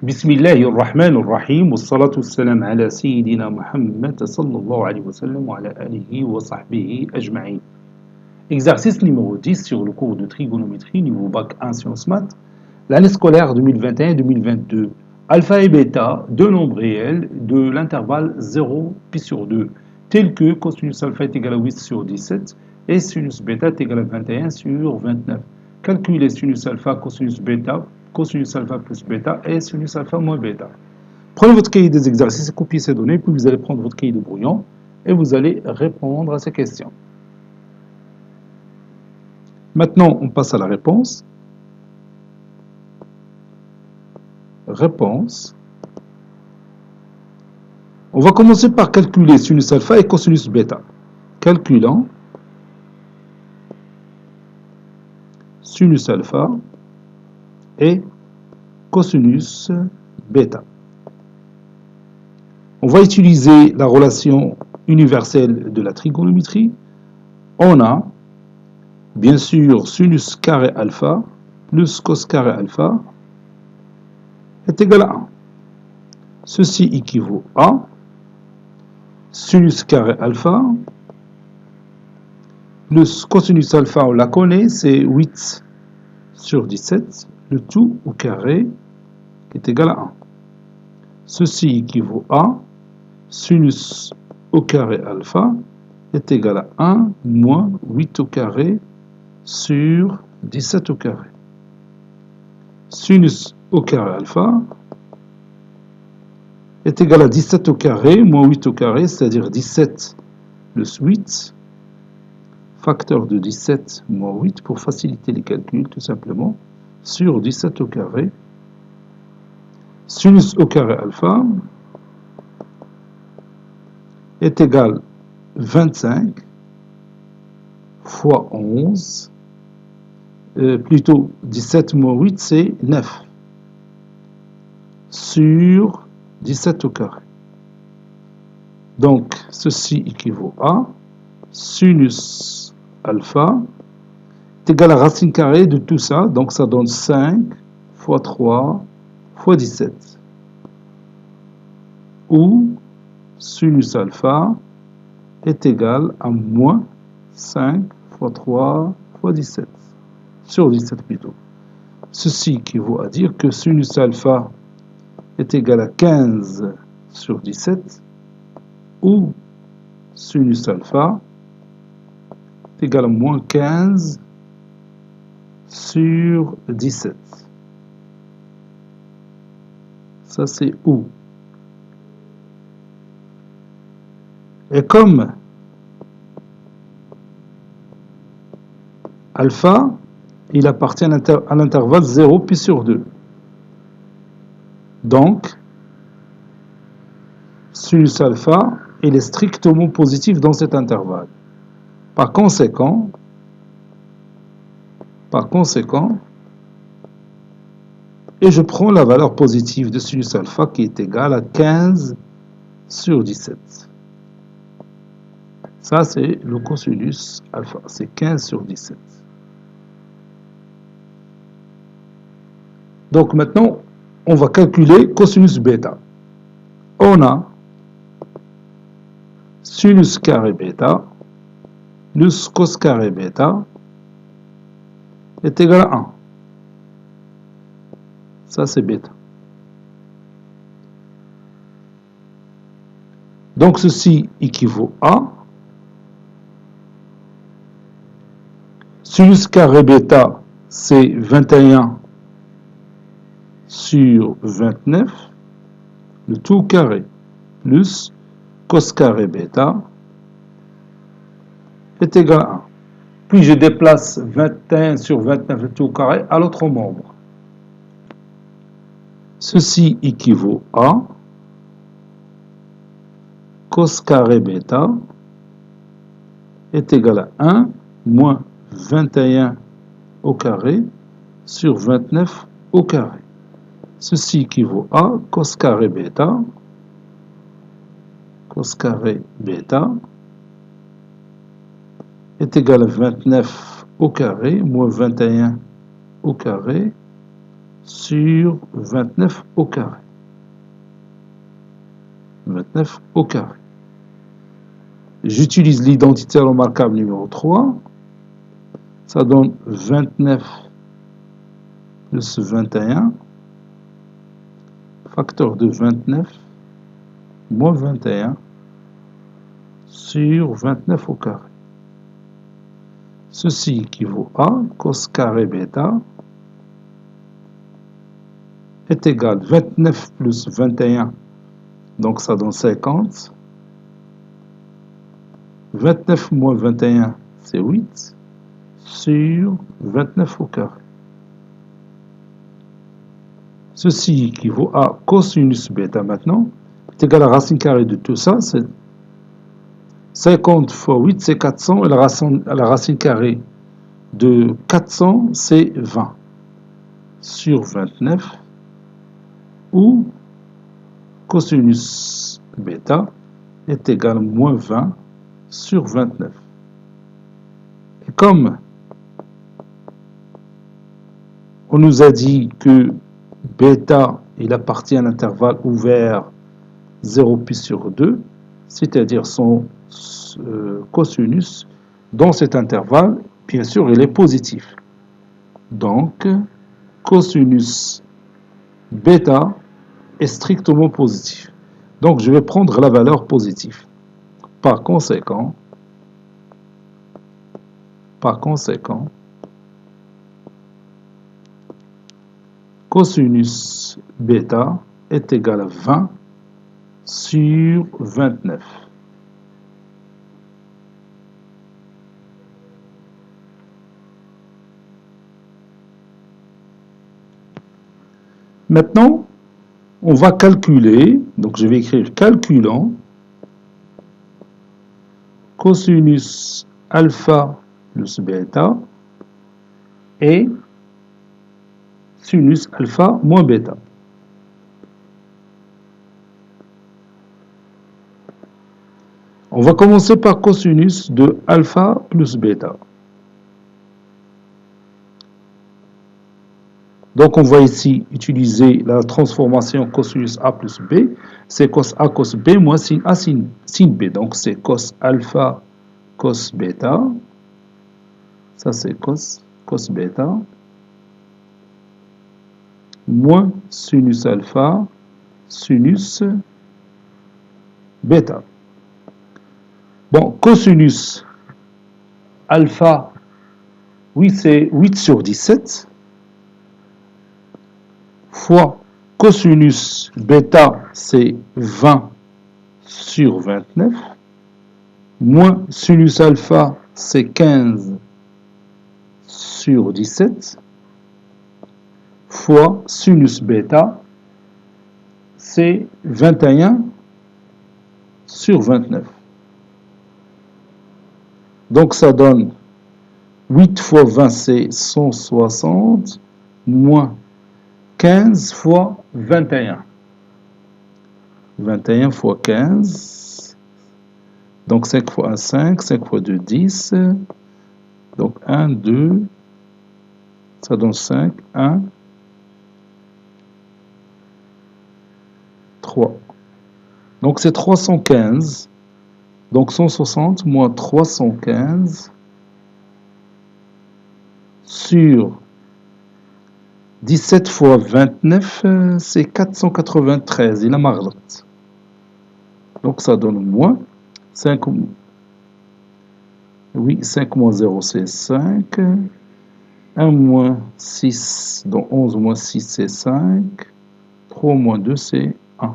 بسم الله الرحمن الرحيم والصلاة والسلام على سيدنا محمد صلى الله عليه وسلم وعلى آله وصحبه أجمعين. Exercice numéro 10 sur le cours de trigonométrie niveau bac 1 sciences maths, l'année scolaire 2021-2022. Alpha et bêta, deux nombres réels de l'intervalle 0 pi sur 2, tels que cosinus alpha est égal à 8 sur 17 et sinus bêta est égal à 21 sur 29. Calculez sinus alpha, cosinus alpha plus bêta et sinus alpha moins bêta. Prenez votre cahier des exercices, copiez ces données, puis vous allez prendre votre cahier de brouillon et vous allez répondre à ces questions. Maintenant, on passe à la réponse. Réponse. On va commencer par calculer sinus alpha et cosinus bêta. Calculant sinus alpha et cosinus bêta. On va utiliser la relation universelle de la trigonométrie. On a, bien sûr, sinus carré alpha plus cos carré alpha est égal à 1. Ceci équivaut à sinus carré alpha plus cosinus alpha, on la connaît, c'est 8 sur 17, le tout au carré est égal à 1. Ceci équivaut à sinus au carré alpha est égal à 1 moins 8 au carré sur 17 au carré. Sinus au carré alpha est égal à 17 au carré moins 8 au carré, c'est-à-dire 17 plus 8, facteur de 17 moins 8 pour faciliter les calculs tout simplement, sur 17 au carré. Sinus au carré alpha est égal à 25 fois 11, plutôt 17 moins 8 c'est 9, sur 17 au carré. Donc ceci équivaut à sinus alpha est égal à racine carrée de tout ça, donc ça donne 5 fois 3 fois 17, ou sinus alpha est égal à moins 5 fois 3 fois 17, sur 17 plutôt. Ceci équivaut à dire que sinus alpha est égal à 15 sur 17, ou sinus alpha est égal à moins 15 sur 17. Ça c'est ou. Et comme alpha, il appartient à l'intervalle 0 pi sur 2. Donc, sinus alpha, il est strictement positif dans cet intervalle. Par conséquent, et je prends la valeur positive de sinus alpha qui est égale à 15 sur 17. Ça, c'est le cosinus alpha, c'est 15 sur 17. Donc maintenant, on va calculer cosinus bêta. On a sinus carré bêta plus cos carré bêta est égal à 1. Ça, c'est bêta. Donc ceci équivaut à sinus carré bêta, c'est 21 sur 29, le tout carré, plus cos carré bêta est égal à 1. Puis je déplace 21 sur 29, le tout carré, à l'autre membre. Ceci équivaut à cos carré bêta est égal à 1 moins 21 au carré sur 29 au carré. Ceci équivaut à cos carré bêta est égal à 29 au carré moins 21 au carré sur 29 au carré. 29 au carré. J'utilise l'identité remarquable numéro 3. Ça donne 29 plus 21, facteur de 29, moins 21, sur 29 au carré. Ceci équivaut à cos carré bêta est égal à 29 plus 21, donc ça donne 50. 29 moins 21, c'est 8, sur 29 au carré. Ceci équivaut à cosinus bêta maintenant, est égal à la racine carrée de tout ça, c'est 50 fois 8, c'est 400, et la racine carrée de 400, c'est 20, sur 29, où cosinus bêta est égal à moins 20 sur 29. Et comme on nous a dit que bêta, il appartient à l'intervalle ouvert 0π sur 2, c'est-à-dire son cosinus dans cet intervalle, bien sûr, il est positif. Donc, cosinus bêta est strictement positif. Donc, je vais prendre la valeur positive. Par conséquent, cosinus bêta est égal à 20 sur 29. Maintenant, on va calculer, donc je vais écrire calculant cosinus alpha plus bêta et sinus alpha moins bêta. On va commencer par cosinus de alpha plus bêta. Donc on va ici utiliser la transformation cosinus A plus B. C'est cos A cos B moins sin A sin B. Donc c'est cos alpha cos bêta. Ça c'est cos bêta. Moins sinus alpha sinus bêta. Bon, cosinus alpha, oui c'est 8 sur 17. Fois cosinus bêta, c'est 20 sur 29, moins sinus alpha, c'est 15 sur 17, fois sinus bêta, c'est 21 sur 29. Donc ça donne 8 fois 20, c'est 160, moins 15 fois 21. 21 fois 15. Donc 5 fois 1, 5. 5 fois 2, 10. Donc 1, 2. Ça donne 5. 1. 3. Donc c'est 315. Donc 160 moins 315 sur 17 fois 29, c'est 493, il a marre. Donc ça donne moins 5, oui, 5 moins 0, c'est 5. 1 moins 6, donc 11 moins 6, c'est 5. 3 moins 2, c'est 1.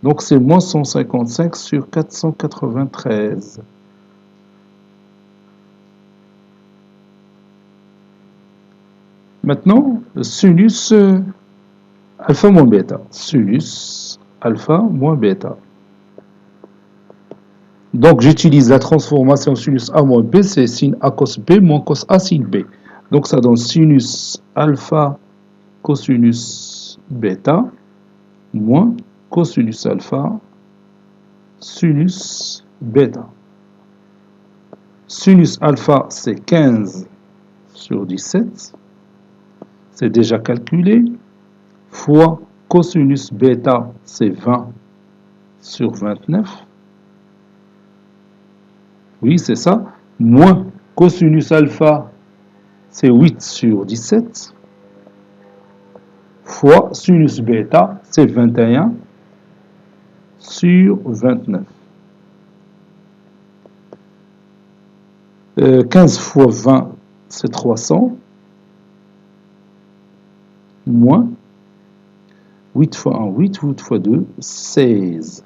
Donc c'est moins 155 sur 493. Maintenant, sinus alpha moins bêta. Sinus alpha moins bêta. Donc, j'utilise la transformation sinus A moins B, c'est sin A cos B moins cos A sin B. Donc, ça donne sinus alpha cosinus bêta moins cosinus alpha sinus bêta. Sinus alpha, c'est 15 sur 17. c'est déjà calculé, fois cosinus bêta, c'est 20 sur 29. Oui, c'est ça. Moins cosinus alpha, c'est 8 sur 17. Fois sinus bêta, c'est 21 sur 29. 15 fois 20, c'est 300. Moins 8 fois 1, 8, 8 fois 2, 16.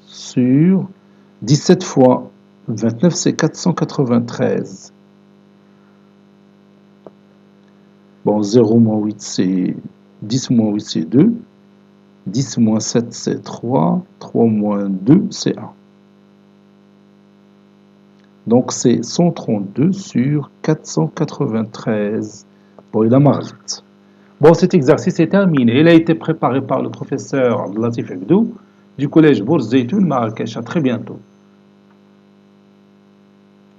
Sur 17 fois 29, c'est 493. Bon, 0 moins 8, c'est 10 moins 8, c'est 2. 10 moins 7, c'est 3. 3 moins 2, c'est 1. Donc, c'est 132 sur 493. Bon, il a marqué. Bon, cet exercice est terminé. Il a été préparé par le professeur Abdelatif Abdou du collège Bourz Zeytoun Marrakech. À très bientôt.